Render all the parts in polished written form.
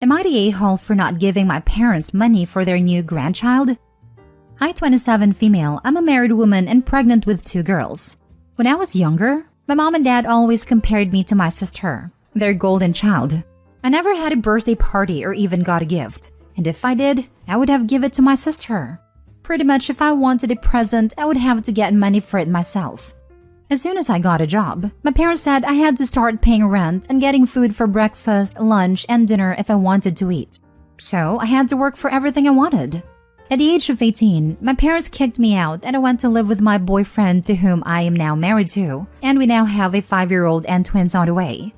Am I the a-hole for not giving my parents money for their new grandchild? Hi, 27 female. I'm a married woman and pregnant with 2 girls. When I was younger, my mom and dad always compared me to my sister, their golden child. I never had a birthday party or even got a gift. And if I did, I would have given it to my sister. Pretty much if I wanted a present, I would have to get money for it myself. As soon as I got a job, my parents said I had to start paying rent and getting food for breakfast, lunch, and dinner if I wanted to eat. So I had to work for everything I wanted. At the age of 18, my parents kicked me out and I went to live with my boyfriend to whom I am now married to, and we now have a 5-year-old and twins on the way.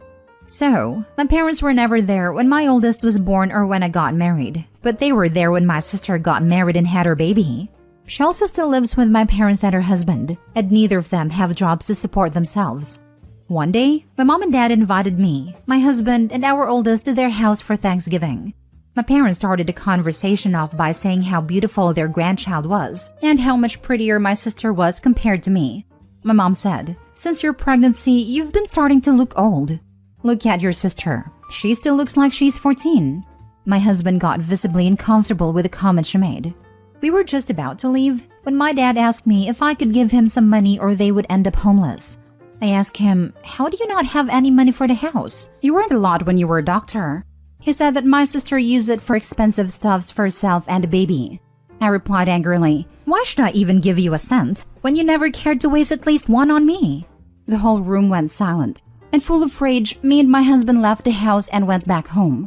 So, my parents were never there when my oldest was born or when I got married, but they were there when my sister got married and had her baby. She also still lives with my parents and her husband, and neither of them have jobs to support themselves. One day, my mom and dad invited me, my husband, and our oldest to their house for Thanksgiving. My parents started the conversation off by saying how beautiful their grandchild was and how much prettier my sister was compared to me. My mom said, "Since your pregnancy, you've been starting to look old. Look at your sister. She still looks like she's 14. My husband got visibly uncomfortable with the comment she made. We were just about to leave when my dad asked me if I could give him some money or they would end up homeless. I asked him, "How do you not have any money for the house? You earned a lot when you were a doctor." He said that my sister used it for expensive stuffs for herself and the baby. I replied angrily, "Why should I even give you a cent when you never cared to waste at least one on me?" The whole room went silent, and full of rage, me and my husband left the house and went back home.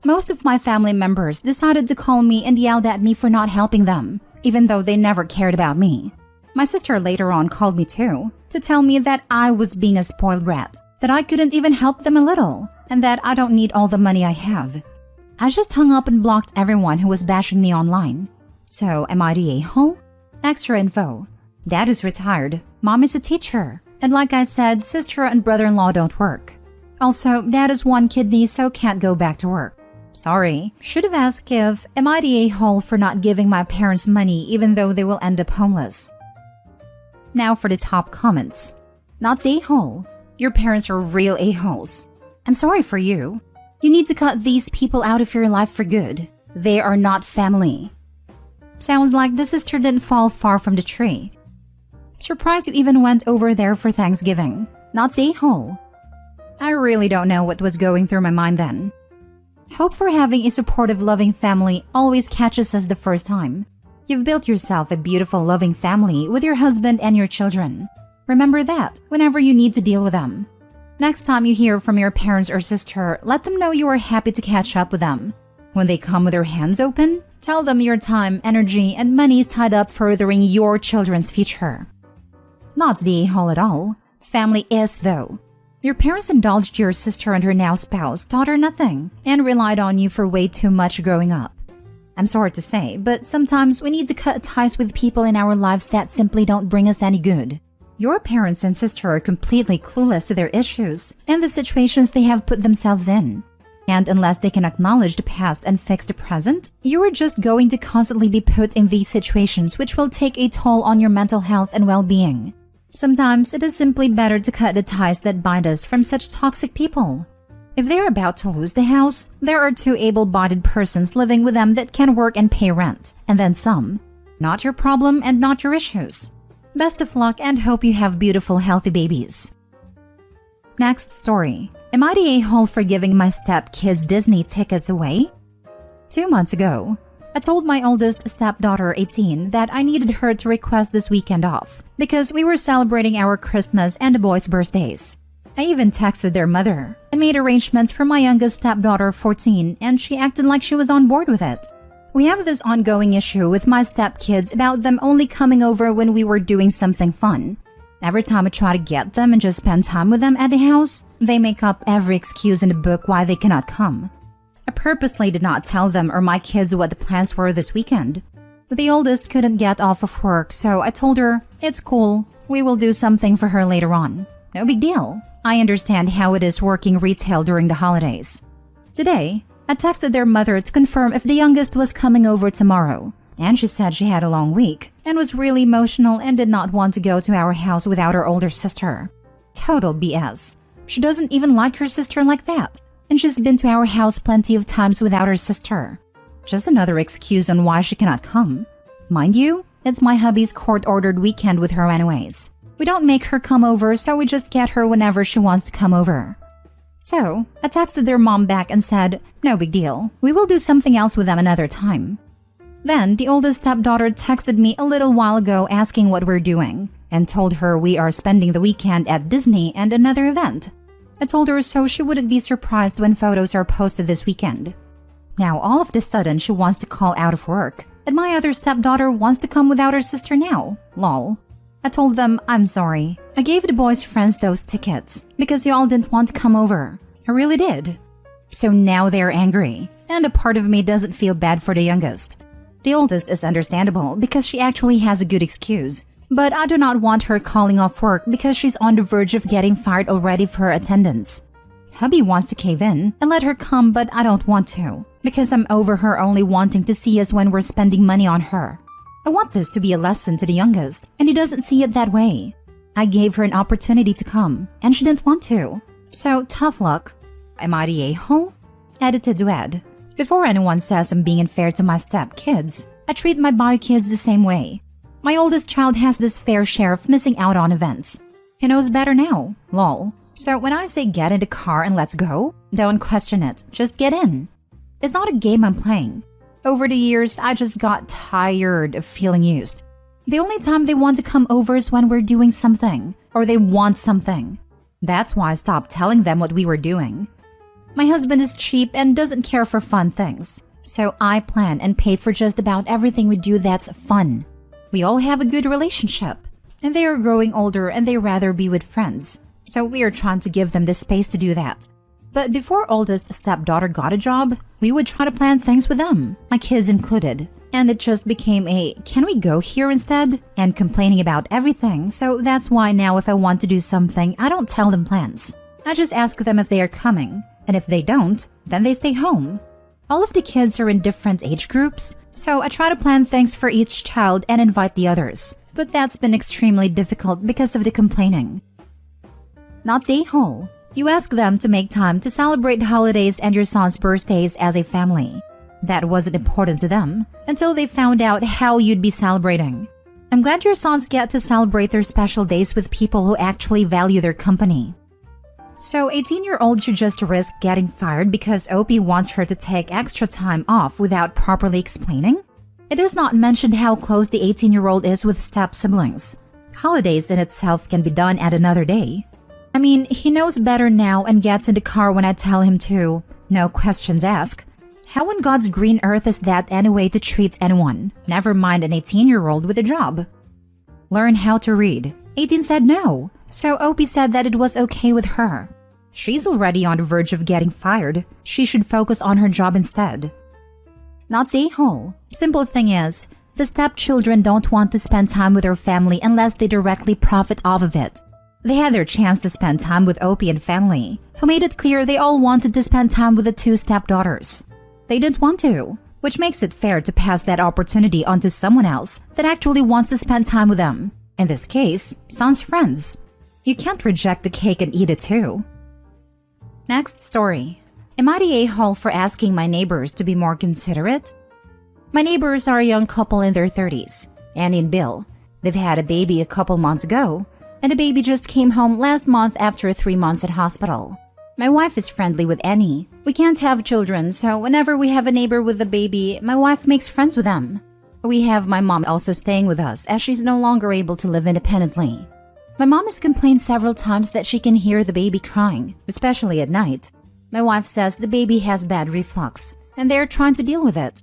Most of my family members decided to call me and yelled at me for not helping them, even though they never cared about me. My sister later on called me too, to tell me that I was being a spoiled brat, that I couldn't even help them a little, and that I don't need all the money I have. I just hung up and blocked everyone who was bashing me online. So, am I the a-hole? Extra info. Dad is retired, mom is a teacher, and like I said, sister and brother-in-law don't work. Also, dad has 1 kidney so can't go back to work. Sorry, should have asked if, am I the a-hole for not giving my parents money even though they will end up homeless? Now for the top comments. Not the a-hole. Your parents are real a-holes. I'm sorry for you. You need to cut these people out of your life for good. They are not family. Sounds like the sister didn't fall far from the tree. Surprised you even went over there for Thanksgiving. Not the a-hole. I really don't know what was going through my mind then. Hope for having a supportive, loving family always catches us the first time. You've built yourself a beautiful, loving family with your husband and your children. Remember that whenever you need to deal with them. Next time you hear from your parents or sister, let them know you are happy to catch up with them. When they come with their hands open, tell them your time, energy, and money is tied up furthering your children's future. Not the a-hole at all. Family is, though. Your parents indulged your sister and her now spouse, taught her nothing, and relied on you for way too much growing up. I'm sorry to say, but sometimes we need to cut ties with people in our lives that simply don't bring us any good. Your parents and sister are completely clueless to their issues and the situations they have put themselves in. And unless they can acknowledge the past and fix the present, you are just going to constantly be put in these situations which will take a toll on your mental health and well-being. Sometimes it is simply better to cut the ties that bind us from such toxic people. If they're about to lose the house, there are 2 able-bodied persons living with them that can work and pay rent, and then some. Not your problem and not your issues. Best of luck and hope you have beautiful, healthy babies. Next story. Am I the a-hole for giving my stepkids Disney tickets away? 2 months ago, I told my oldest stepdaughter, 18, that I needed her to request this weekend off because we were celebrating our Christmas and the boys' birthdays. I even texted their mother and made arrangements for my youngest stepdaughter, 14, and she acted like she was on board with it. We have this ongoing issue with my stepkids about them only coming over when we were doing something fun. Every time I try to get them and just spend time with them at the house, they make up every excuse in the book why they cannot come. I purposely did not tell them or my kids what the plans were this weekend. But the oldest couldn't get off of work, so I told her, "It's cool, we will do something for her later on. No big deal. I understand how it is working retail during the holidays." Today, I texted their mother to confirm if the youngest was coming over tomorrow, and she said she had a long week and was really emotional and did not want to go to our house without her older sister. Total BS. She doesn't even like her sister like that. and she's been to our house plenty of times without her sister. Just another excuse on why she cannot come. Mind you, it's my hubby's court-ordered weekend with her anyways. We don't make her come over, so we just get her whenever she wants to come over. So, I texted their mom back and said, no big deal, we will do something else with them another time. Then, the oldest stepdaughter texted me a little while ago asking what we're doing, and told her we are spending the weekend at Disney and another event. I told her so she wouldn't be surprised when photos are posted this weekend. Now, all of a sudden, she wants to call out of work, and my other stepdaughter wants to come without her sister now. Lol. I told them, I'm sorry. I gave the boys' friends those tickets because y'all didn't want to come over. I really did. So now they're angry, and a part of me doesn't feel bad for the youngest. The oldest is understandable because she actually has a good excuse, but I do not want her calling off work because she's on the verge of getting fired already for her attendance. Hubby wants to cave in and let her come, but I don't want to because I'm over her only wanting to see us when we're spending money on her. I want this to be a lesson to the youngest, and he doesn't see it that way. I gave her an opportunity to come, and she didn't want to. So, tough luck. Am I the a-hole? Edited Duet. Before anyone says I'm being unfair to my step-kids, I treat my bio kids the same way. My oldest child has this fair share of missing out on events. He knows better now. Lol. So when I say get in the car and let's go, don't question it. Just get in. It's not a game I'm playing. Over the years, I just got tired of feeling used. The only time they want to come over is when we're doing something, or they want something. That's why I stopped telling them what we were doing. My husband is cheap and doesn't care for fun things, so I plan and pay for just about everything we do that's fun. We all have a good relationship, and they are growing older and they rather be with friends, so we are trying to give them the space to do that. But before oldest stepdaughter got a job, we would try to plan things with them, my kids included. And it just became a, can we go here instead? And complaining about everything, so that's why now if I want to do something, I don't tell them plans. I just ask them if they are coming, and if they don't, then they stay home. All of the kids are in different age groups, so I try to plan things for each child and invite the others. But that's been extremely difficult because of the complaining. Not the a-hole. You ask them to make time to celebrate holidays and your son's birthdays as a family. That wasn't important to them until they found out how you'd be celebrating. I'm glad your sons get to celebrate their special days with people who actually value their company. So 18-year-old should just risk getting fired because Opie wants her to take extra time off without properly explaining? It is not mentioned how close the 18-year-old is with step-siblings. Holidays in itself can be done at another day. I mean, he knows better now and gets in the car when I tell him to. No questions asked. How in God's green earth is that any way to treat anyone? Never mind an 18-year-old with a job. Learn how to read. 18 said no, so Opie said that it was okay with her. She's already on the verge of getting fired. She should focus on her job instead. Not the a-hole. Simple thing is, the stepchildren don't want to spend time with their family unless they directly profit off of it. They had their chance to spend time with Opie and family, who made it clear they all wanted to spend time with the two stepdaughters. They didn't want to, which makes it fair to pass that opportunity on to someone else that actually wants to spend time with them. In this case, son's friends. You can't reject the cake and eat it too. Next story. Am I the a-hole for asking my neighbors to be more considerate? My neighbors are a young couple in their 30s, Annie and Bill. They've had a baby a couple months ago, and the baby just came home last month after 3 months at hospital. My wife is friendly with Annie. We can't have children, so whenever we have a neighbor with a baby, my wife makes friends with them. We have my mom also staying with us as she's no longer able to live independently. My mom has complained several times that she can hear the baby crying, especially at night. My wife says the baby has bad reflux, and they're trying to deal with it.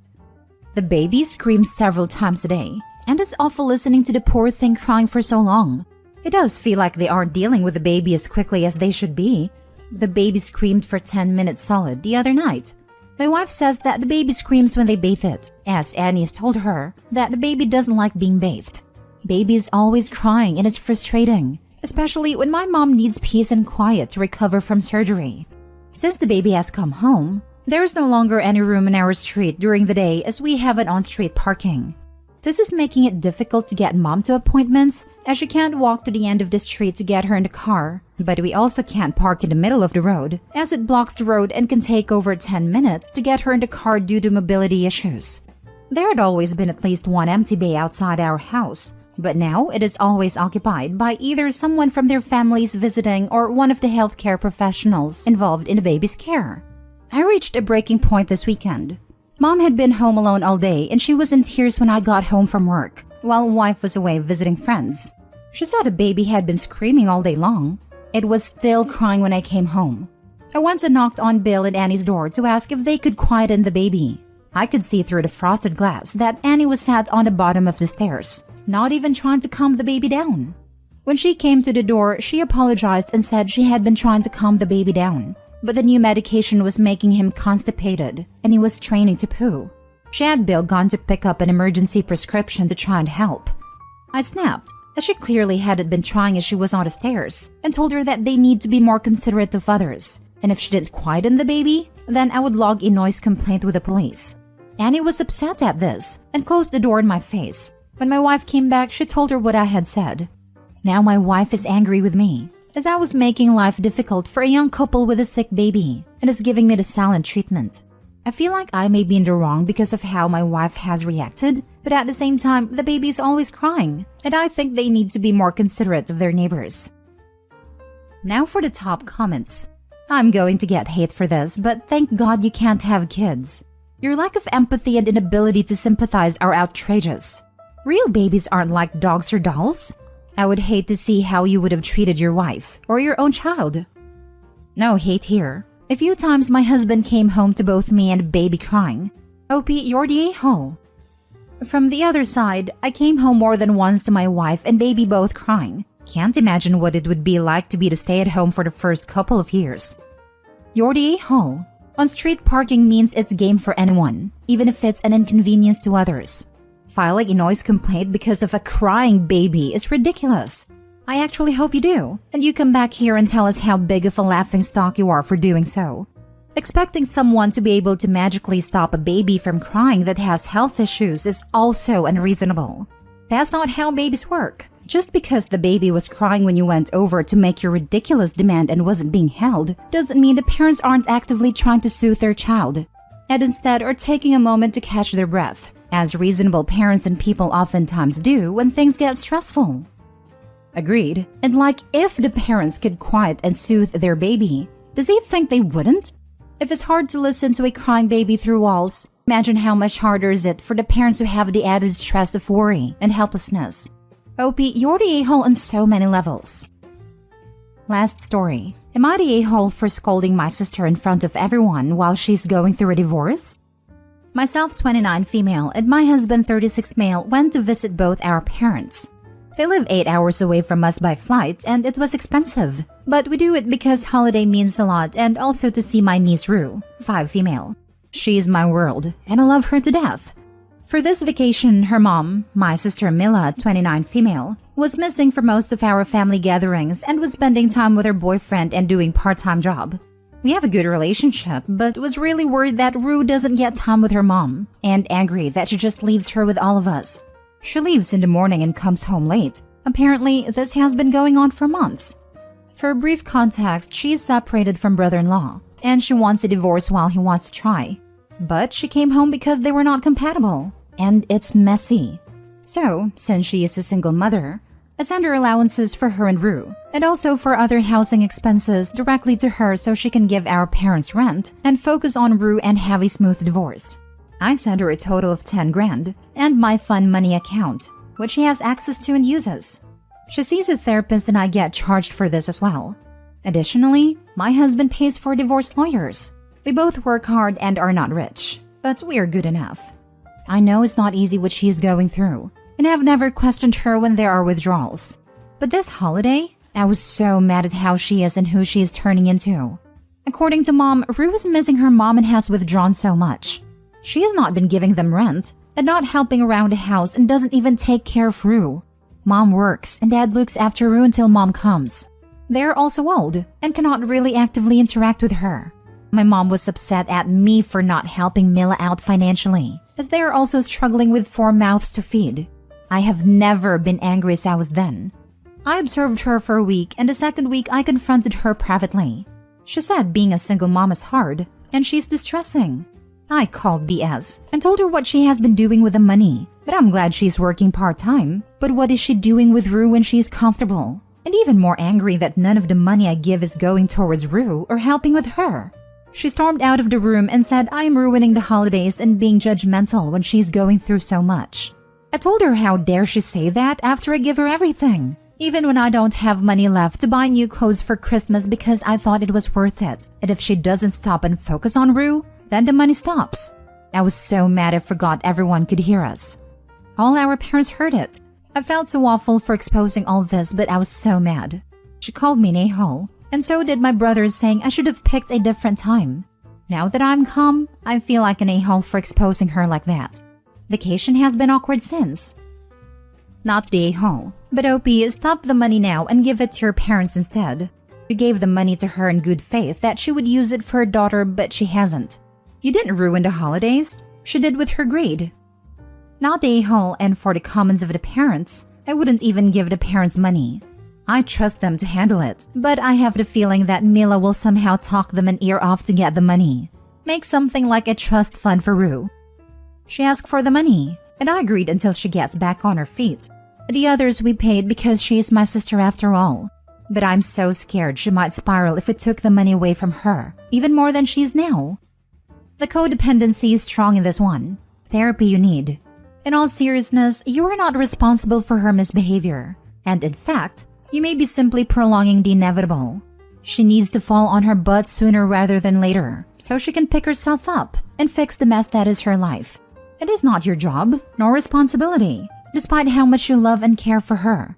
The baby screams several times a day, and it's awful listening to the poor thing crying for so long. It does feel like they aren't dealing with the baby as quickly as they should be. The baby screamed for 10 minutes solid the other night. My wife says that the baby screams when they bathe it, as Annie has told her that the baby doesn't like being bathed. Baby is always crying and it's frustrating, especially when my mom needs peace and quiet to recover from surgery. Since the baby has come home, there is no longer any room in our street during the day as we have an on-street parking. This is making it difficult to get mom to appointments, as she can't walk to the end of the street to get her in the car. But we also can't park in the middle of the road, as it blocks the road and can take over 10 minutes to get her in the car due to mobility issues. There had always been at least one empty bay outside our house, but now it is always occupied by either someone from their families visiting or one of the healthcare professionals involved in the baby's care. I reached a breaking point this weekend. Mom had been home alone all day and she was in tears when I got home from work, while wife was away visiting friends. She said the baby had been screaming all day long. It was still crying when I came home. I went and knocked on Bill and Annie's door to ask if they could quieten the baby. I could see through the frosted glass that Annie was sat on the bottom of the stairs, not even trying to calm the baby down. When she came to the door, she apologized and said she had been trying to calm the baby down, but the new medication was making him constipated and he was training to poo. She had Bill gone to pick up an emergency prescription to try and help. I snapped, as she clearly hadn't been trying as she was on the stairs, and told her that they need to be more considerate of others, and if she didn't quieten the baby, then I would log a noise complaint with the police. Annie was upset at this and closed the door in my face. When my wife came back, she told her what I had said. Now my wife is angry with me, as I was making life difficult for a young couple with a sick baby and is giving me the silent treatment. I feel like I may be in the wrong because of how my wife has reacted, but at the same time, the baby is always crying, and I think they need to be more considerate of their neighbors. Now for the top comments. I'm going to get hate for this, but thank God you can't have kids. Your lack of empathy and inability to sympathize are outrageous. Real babies aren't like dogs or dolls. I would hate to see how you would have treated your wife or your own child. No hate here. A few times my husband came home to both me and baby crying. Opie, you're the a-hole. From the other side, I came home more than once to my wife and baby both crying. Can't imagine what it would be like to be the stay-at-home for the first couple of years. You're the a-hole. On street parking means it's game for anyone, even if it's an inconvenience to others. Filing a noise complaint because of a crying baby is ridiculous. I actually hope you do, and you come back here and tell us how big of a laughingstock you are for doing so. Expecting someone to be able to magically stop a baby from crying that has health issues is also unreasonable. That's not how babies work. Just because the baby was crying when you went over to make your ridiculous demand and wasn't being held, doesn't mean the parents aren't actively trying to soothe their child, and instead are taking a moment to catch their breath, as reasonable parents and people oftentimes do when things get stressful. Agreed. And like, if the parents could quiet and soothe their baby, does he think they wouldn't? If it's hard to listen to a crying baby through walls, imagine how much harder is it for the parents who have the added stress of worry and helplessness. Opie, you're the a-hole on so many levels. Last story. Am I the a-hole for scolding my sister in front of everyone while she's going through a divorce? Myself, 29 female, and my husband, 36 male, went to visit both our parents. They live 8 hours away from us by flight, and it was expensive. But we do it because holiday means a lot, and also to see my niece Rue, 5 female. She's my world, and I love her to death. For this vacation, her mom, my sister Mila, 29 female, was missing for most of our family gatherings and was spending time with her boyfriend and doing part-time job. We have a good relationship, but was really worried that Rue doesn't get time with her mom, and angry that she just leaves her with all of us. She leaves in the morning and comes home late. Apparently, this has been going on for months. For a brief context, she is separated from brother-in-law, and she wants a divorce while he wants to try. But she came home because they were not compatible, and it's messy. So, since she is a single mother, I send her allowances for her and Rue, and also for other housing expenses directly to her so she can give our parents rent and focus on Rue and have a smooth divorce. I send her a total of 10 grand and my fun money account, which she has access to and uses. She sees a therapist and I get charged for this as well. Additionally, my husband pays for divorce lawyers. We both work hard and are not rich, but we are good enough. I know it's not easy what she is going through, and I've never questioned her when there are withdrawals. But this holiday, I was so mad at how she is and who she is turning into. According to Mom, Rue is missing her mom and has withdrawn so much. She has not been giving them rent and not helping around the house and doesn't even take care of Rue. Mom works and Dad looks after Rue until Mom comes. They're also old and cannot really actively interact with her. My mom was upset at me for not helping Mila out financially, as they are also struggling with 4 mouths to feed. I have never been angry as I was then. I observed her for a week, and the second week I confronted her privately. She said being a single mom is hard, and she's distressing. I called BS and told her what she has been doing with the money, but I'm glad she's working part-time. But what is she doing with Rue when she's comfortable? And even more angry that none of the money I give is going towards Rue or helping with her. She stormed out of the room and said I am ruining the holidays and being judgmental when she's going through so much. I told her how dare she say that after I give her everything, even when I don't have money left to buy new clothes for Christmas because I thought it was worth it. And if she doesn't stop and focus on Rue, then the money stops. I was so mad I forgot everyone could hear us. All our parents heard it. I felt so awful for exposing all this, but I was so mad. She called me an a-hole, and so did my brothers, saying I should have picked a different time. Now that I'm calm, I feel like an a-hole for exposing her like that. Vacation has been awkward since. Not the a-hole, but OP, stop the money now and give it to your parents instead. You gave the money to her in good faith that she would use it for her daughter, but she hasn't. You didn't ruin the holidays. She did with her greed. Not the a-hole, and for the comments of the parents, I wouldn't even give the parents money. I trust them to handle it, but I have the feeling that Mila will somehow talk them an ear off to get the money. Make something like a trust fund for Rue. She asked for the money, and I agreed until she gets back on her feet. The others we paid because she is my sister after all. But I'm so scared she might spiral if we took the money away from her, even more than she is now. The codependency is strong in this one. Therapy you need. In all seriousness, you are not responsible for her misbehavior. And in fact, you may be simply prolonging the inevitable. She needs to fall on her butt sooner rather than later, so she can pick herself up and fix the mess that is her life. It is not your job, nor responsibility, despite how much you love and care for her.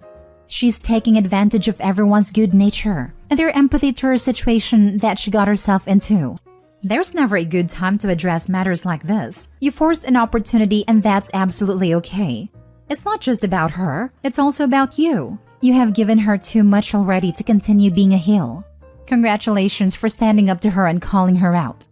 She's taking advantage of everyone's good nature and their empathy to her situation that she got herself into. There's never a good time to address matters like this. You forced an opportunity, and that's absolutely okay. It's not just about her, it's also about you. You have given her too much already to continue being a heel. Congratulations for standing up to her and calling her out.